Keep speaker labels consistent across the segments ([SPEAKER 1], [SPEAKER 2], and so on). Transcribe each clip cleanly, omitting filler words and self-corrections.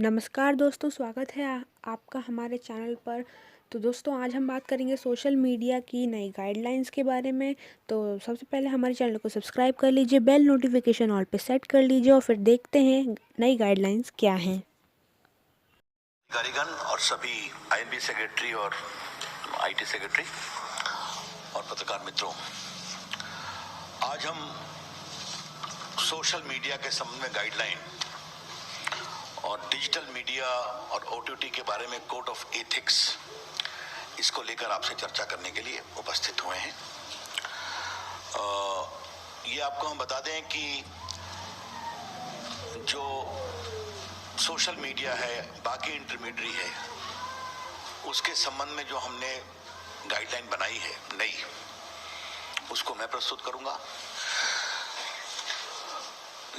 [SPEAKER 1] नमस्कार दोस्तों, स्वागत है आपका हमारे चैनल पर। तो दोस्तों, आज हम बात करेंगे सोशल मीडिया की नई गाइडलाइंस के बारे में। तो सबसे पहले हमारे चैनल को सब्सक्राइब कर लीजिए, बेल नोटिफिकेशन ऑल पे सेट कर लीजिए और फिर देखते हैं नई गाइडलाइंस क्या हैं।
[SPEAKER 2] कारीगण और सभी आईएनबी सेक्रेटरी और आईटी सेक्रेटरी और पत्रकार मित्रों, आज हम सोशल मीडिया के संबंध में गाइडलाइन और डिजिटल मीडिया और ओटीटी के बारे में कोड ऑफ एथिक्स, इसको लेकर आपसे चर्चा करने के लिए उपस्थित हुए हैं। ये आपको हम बता दें कि जो सोशल मीडिया है, बाकी इंटरमीडियरी है, उसके संबंध में जो हमने गाइडलाइन बनाई है नई, उसको मैं प्रस्तुत करूंगा।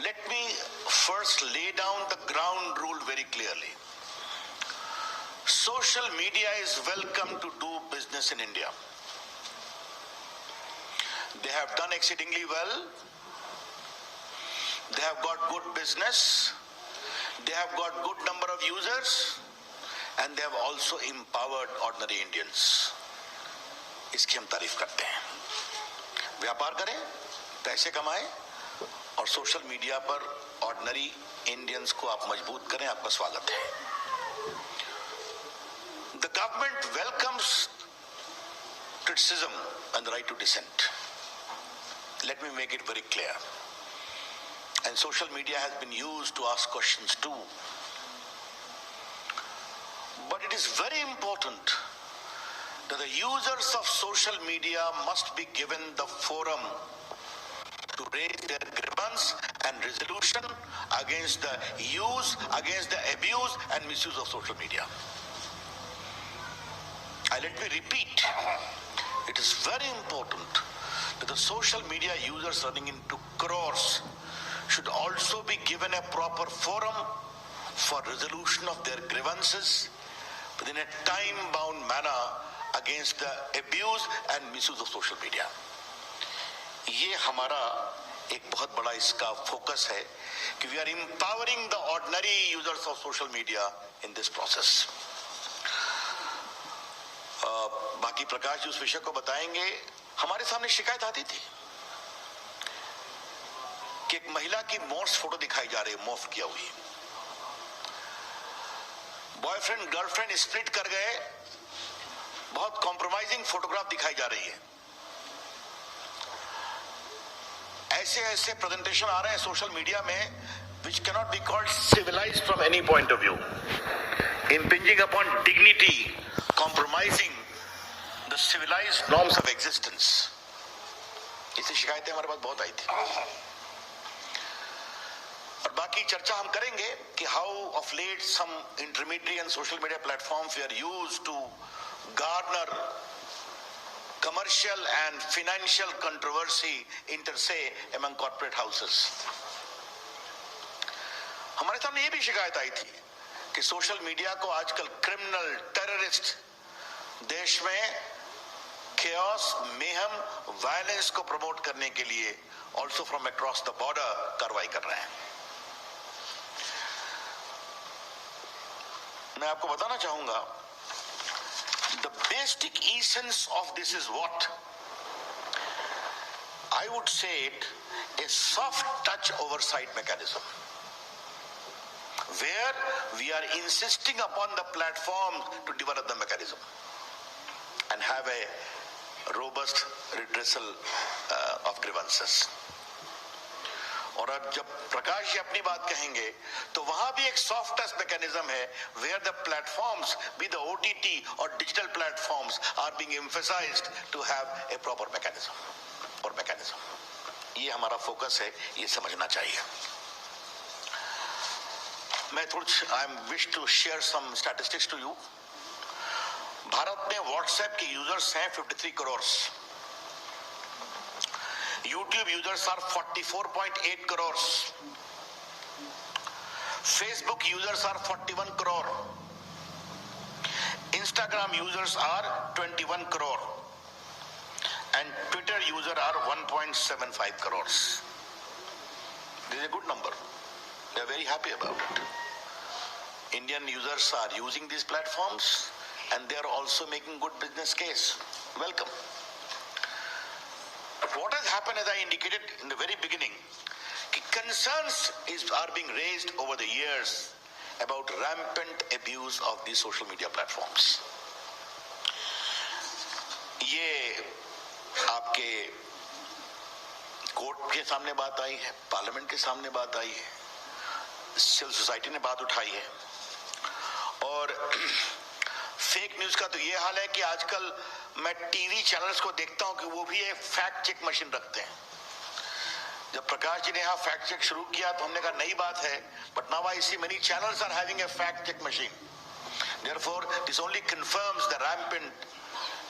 [SPEAKER 2] Let me first lay down the ground rule very clearly. Social media is welcome to do business in India. They have done exceedingly well. They have got good business. They have got good number of users, and they have also empowered ordinary Indians. इसकी हम तारीफ करते हैं। व्यापार करें, पैसे कमाएं और सोशल मीडिया पर ऑर्डिनरी इंडियंस को आप मजबूत करें। आपका स्वागत है। The government welcomes criticism and the right to dissent. Let me make it very clear. And social media has been used to ask questions too. But it is very important that the users of social media must be given the forum to raise their grievance and resolution against the use, against the abuse and misuse of social media. Let me repeat, it is very important that the social media users running into crores should also be given a proper forum for resolution of their grievances within a time-bound manner against the abuse and misuse of social media. ये हमारा एक बहुत बड़ा इसका focus है कि we are empowering the ordinary users of social media in this process. बाकी प्रकाश जी उस विषय को बताएंगे। हमारे सामने शिकायत आती थी कि एक महिला की मोर्स फोटो दिखाई जा रही है, मोर्फ किया हुई। बॉयफ्रेंड गर्लफ्रेंड स्प्लिट कर गए, बहुत कॉम्प्रोमाइजिंग फोटोग्राफ दिखाई जा रही है। ऐसे ऐसे प्रेजेंटेशन आ रहे हैं सोशल मीडिया में which cannot be called civilized from any point of view, impinging upon dignity, compromising the civilized norms of existence. ऐसी शिकायतें हमारे पास बहुत आई थी और बाकी चर्चा हम करेंगे कि how of late some intermediate and social media platforms they are used to garner commercial and financial controversy inter se among corporate houses. हमारे सामने ये भी शिकायत आई थी कि सोशल मीडिया को आजकल क्रिमिनल, टेररिस्ट देश में chaos, mayhem, वायलेंस को प्रमोट करने के लिए also from across the border कार्रवाई कर रहे हैं। मैं आपको बताना चाहूंगा, the basic essence of this is what? I would say it a soft touch oversight mechanism where we are insisting upon the platform to develop the mechanism and have a robust redressal of grievances. और अब जब प्रकाश जी अपनी बात कहेंगे तो वहां भी एक सॉफ्ट टच मैकेनिज्म है where the platforms be the OTT और digital platforms are being emphasized to have a proper mechanism. ये हमारा फोकस है, ये समझना चाहिए। मैं I am wish to share some statistics to you. Bharat में व्हाट्सएप के यूजर्स हैं 53 crore. YouTube users are 44.8 crores. Facebook users are 41 crore. Instagram users are 21 crore. And Twitter users are 1.75 crores. This is a good number. They are very happy about it. Indian users are using these platforms and they are also making good business case. Welcome. But what has happened, as I indicated in the very beginning, concerns are being raised over the years about rampant abuse of these social media platforms. ये आपके court के सामने बात आई है, parliament के सामने बात आई है, सिविल सोसाइटी ने बात उठाई है, और फेक न्यूज का तो ये हाल है कि आजकल मैं टीवी चैनल्स को देखता हूं कि वो भी एक फैक्ट चेक मशीन रखते हैं। जब प्रकाश जी ने यहाँ फैक्ट चेक शुरू किया तो हमने कहा नई बात है, but now I see many channels are having a fact check machine. Therefore, this only confirms the rampant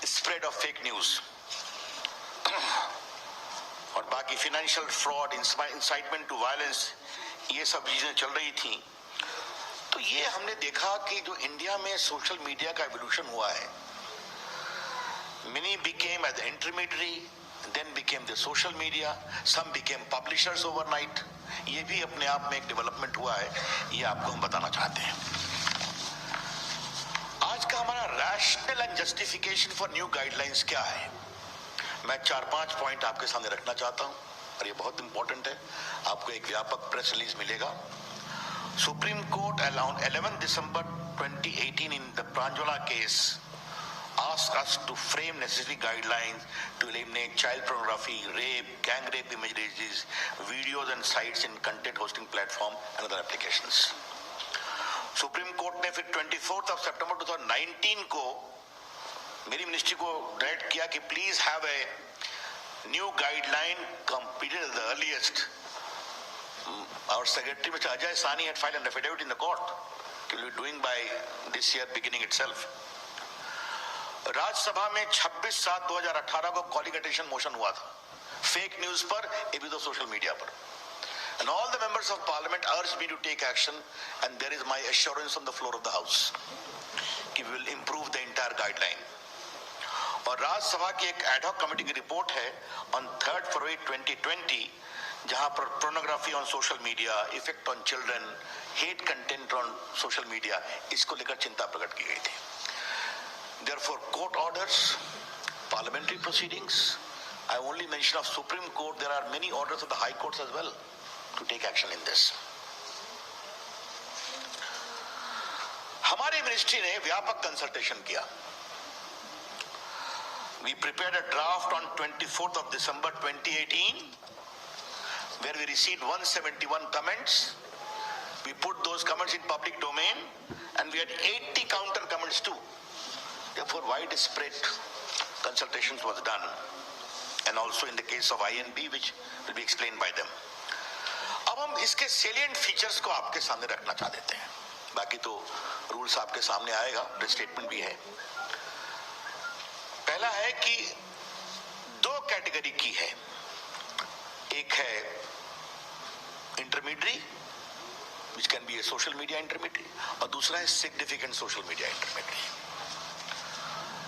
[SPEAKER 2] spread of fake news. और बाकी financial fraud, incitement to violence, ये सब चीजें चल रही थी। तो ये हमने देखा कि जो इंडिया में सोशल मीडिया का एवोल्यूशन हुआ है, many became as the intermediary, then became the social media, some became publishers overnight. ये भी अपने आप में एक डेवलपमेंट हुआ है, ये आपको हम बताना चाहते हैं। आज का हमारा rational and justification for new guidelines क्या है, मैं 4-5 पॉइंट आपके सामने रखना चाहता हूं, और ये बहुत इंपॉर्टेंट है। आपको एक व्यापक प्रेस रिलीज मिलेगा। Supreme court around 11 December 2018 in the Pranjwala case asked us to frame necessary guidelines to eliminate child pornography, rape, gang rape images, videos and sites in content hosting platform and other applications. Supreme court ने फिर 24 September 2019 को मेरी ministry को direct किया कि please have a new guideline completed at the earliest. Our secretary Mr. Ajay Sani had filed an affidavit in the court to be doing by this year beginning itself. Rajya Sabha में 26/7/2018 को calling attention motion हुआ था fake news पर, AB तो social media पर, and all the members of parliament urged me to take action, and there is my assurance on the floor of the house कि we will improve the entire guideline. और राज्यसभा की एक ad hoc committee की report है on 3rd February 2020 जहां पर pornography on social media, effect on children, hate content on social media, इसको लेकर चिंता प्रकट की गई थी। Therefore, court orders, parliamentary proceedings. I only mention of Supreme Court. There are many orders of the High Courts as well to take action in this. हमारी ministry ने व्यापक कंसल्टेशन किया। We prepared a draft on 24th December 2018, where we received 171 comments. We put those comments in public domain, and we had 80 counter comments too. Therefore, widespread consultations was done, and also in the case of INB, which will be explained by them. अब हम इसके salient features को आपके सामने रखना चाह देते हैं, बाकी तो रूल्स आपके सामने आएगा, स्टेटमेंट भी है। पहला है कि 2 कैटेगरी की है, एक है intermediary which can be a social media intermediary, और दूसरा है significant social media intermediary.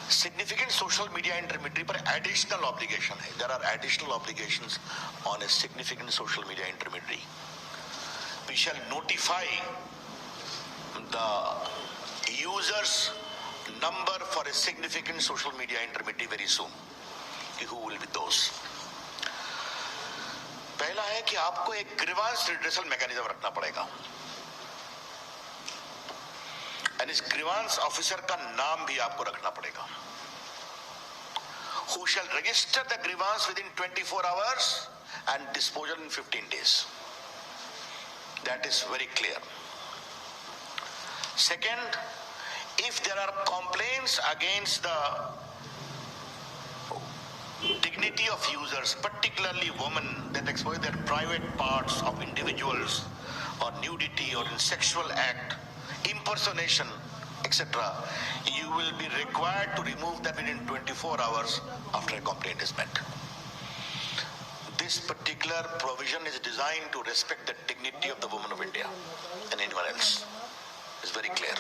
[SPEAKER 2] Significant social media intermediary पर additional obligation है, there are additional obligations on a significant social media intermediary. We shall notify the users number for a significant social media intermediary very soon. Who will be those? पहला है कि आपको एक grievance redressal mechanism रखना पड़ेगा, और इस grievance officer का नाम भी आपको रखना पड़ेगा, who shall register the grievance within 24 hours and disposal in 15 days. That is very clear. Second, if there are complaints against the dignity of users, particularly women, that expose their private parts of individuals, or nudity, or in sexual act, impersonation, etc., you will be required to remove them within 24 hours after a complaint is met. This particular provision is designed to respect the dignity of the women of India and anyone else. It's very clear.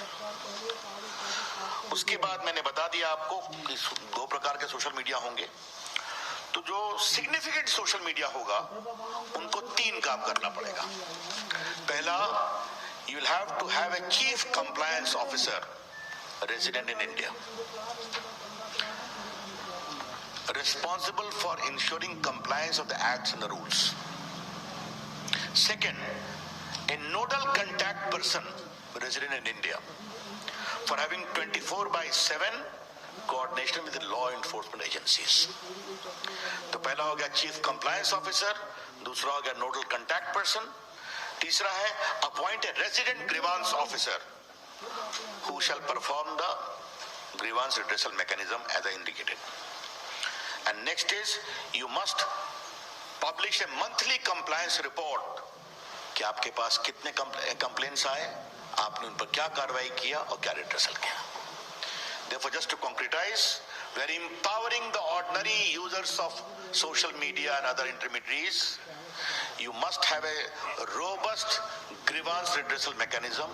[SPEAKER 2] उसके बाद मैंने बता दिया आपको कि 2 प्रकार के social media होंगे। तो जो सिग्निफिकेंट सोशल मीडिया होगा उनको 3 काम करना पड़ेगा। पहला, you will have to have a chief compliance officer resident in India, responsible for ensuring compliance of the acts and the rules. Second, a nodal contact person resident in India for having 24/7 coordination with the law enforcement agencies. तो पहला हो गया chief compliance officer, दूसरा हो गया nodal contact person, तीसरा है appoint a resident grievance officer who shall perform the grievance redressal mechanism as I indicated. And next is you must publish a monthly compliance report कि आपके पास कितने complaints आए, आपने उन पर क्या कार्रवाई किया और क्या रिड्रेसल किया. Therefore, just to concretize, we are empowering the ordinary users of social media and other intermediaries. You must have a robust grievance redressal mechanism,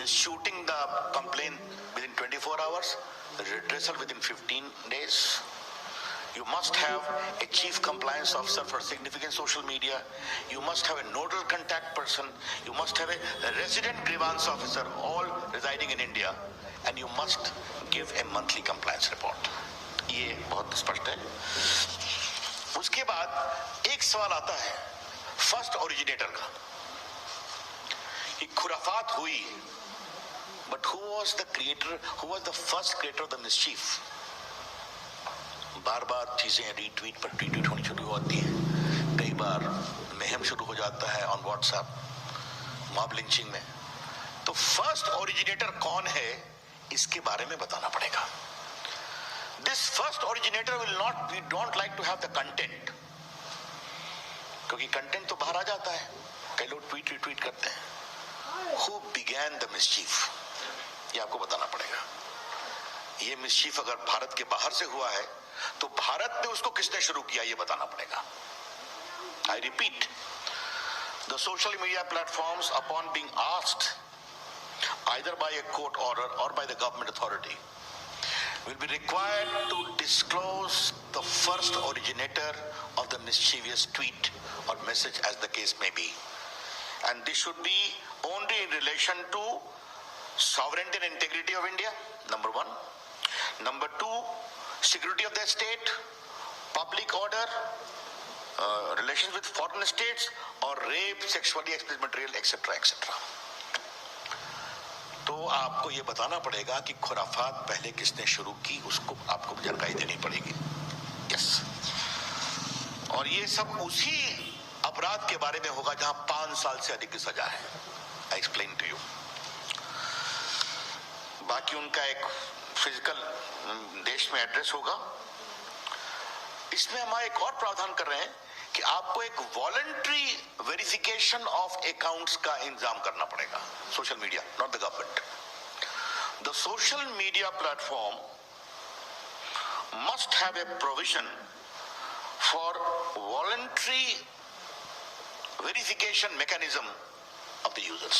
[SPEAKER 2] shooting the complaint within 24 hours, redressal within 15 days. You must have a chief compliance officer for significant social media. You must have a nodal contact person. You must have a resident grievance officer, all residing in India. And you must give a monthly compliance report. ये बहुत स्पष्ट है. उसके बाद एक सवाल आता है फर्स्ट ओरिजिनेटर का कि खुराफात हुई, but who was the creator, who was the first creator of the mischief? बार बार चीजें रीट्वीट पर ट्वीट होनी शुरू होती है, कई बार महम शुरू हो जाता है ऑन व्हाट्सएप, मॉब लिंचिंग में. तो फर्स्ट ओरिजिनेटर कौन है इसके बारे में बताना पड़ेगा. This first originator will not, we don't like to have the content, क्योंकि कंटेंट तो बाहर आ जाता है, कई लोग ट्वीट रिट्वीट करते हैं. Who began the mischief? ये आपको बताना पड़ेगा. ये मिस्चीफ अगर भारत के बाहर से हुआ है तो भारत में उसको किसने शुरू किया ये बताना पड़ेगा. I repeat, the social media platforms, upon being asked either by a court order or by the government authority, will be required to disclose the first originator of the mischievous tweet or message as the case may be. And this should be only in relation to sovereignty and integrity of India, number one. Number two, security of the state, public order, relations with foreign states, or rape, sexually explicit material, etc., etc. तो आपको ये बताना पड़ेगा कि खुराफात पहले किसने शुरू की, उसको आपको जानकारी देनी पड़ेगी. यस. और ये सब उसी अपराध के बारे में होगा जहां 5 साल से अधिक की सजा है. I explain to you. बाकी उनका एक फिजिकल देश में एड्रेस होगा. इसमें हम एक और प्रावधान कर रहे हैं कि आपको एक वॉलंटरी वेरिफिकेशन ऑफ अकाउंट्स का इंतजाम करना पड़ेगा. Social media, not the government. The social media platform must have a provision for voluntary verification mechanism of the users.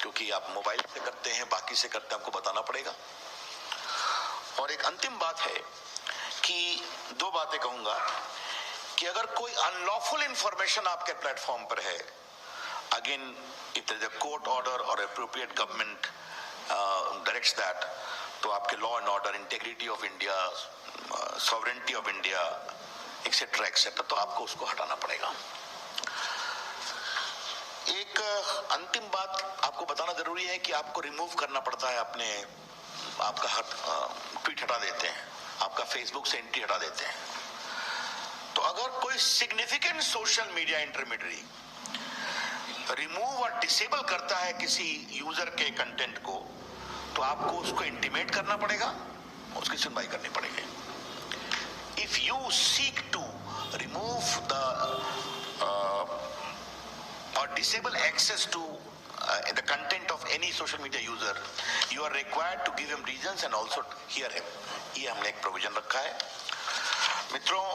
[SPEAKER 2] क्योंकि आप मोबाइल से करते हैं, बाकी से करते हैं, आपको बताना पड़ेगा. और एक अंतिम बात है कि 2 बातें कहूंगा कि अगर कोई अनलॉफुल इंफॉर्मेशन आपके प्लेटफॉर्म पर है, again if there is a court order और एप्रोप्रिएट गवर्नमेंट डायरेक्ट्स दैट, तो आपके law and order, integrity of India, sovereignty of India, etcetera etcetera, तो आपको उसको हटाना पड़ेगा. एक अंतिम बात आपको बताना जरूरी है कि आपको रिमूव करना पड़ता है अपने, आपका ट्वीट हटा देते हैं, आपका फेसबुक से एंट्री हटा देते हैं. तो अगर कोई significant social media intermediary remove और डिसेबल करता है किसी यूजर के कंटेंट को, तो आपको उसको इंटीमेट करना पड़ेगा, उसकी सुनवाई करनी पड़ेगी. If you seek to remove the or disable access to the content of any social media user, you are required to give him reasons and also hear him. ये हमने एक प्रोविजन रखा है. मित्रों,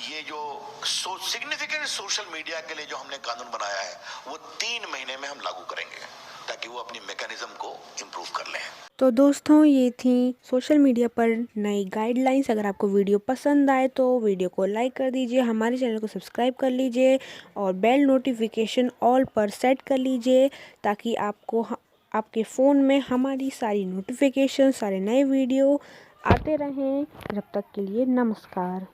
[SPEAKER 2] ये जो सिग्निफिकेंट सोशल मीडिया के लिए जो हमने कानून बनाया है वो 3 महीने में हम लागू करेंगे, ताकि ताकि वो अपनी मैकेनिज्म को इम्प्रूव कर लें।
[SPEAKER 1] तो दोस्तों ये थी सोशल मीडिया पर नई गाइडलाइंस। अगर आपको वीडियो पसंद आए तो वीडियो को लाइक कर दीजिए, हमारे चैनल को सब्सक्राइब कर लीजिए और बेल नोटिफिकेशन ऑल पर सेट कर लीजिए ताकि आपको आपके फ़ोन में हमारी सारी नोटिफिकेशन, सारे नए वीडियो आते रहें। जब तक के लिए नमस्कार।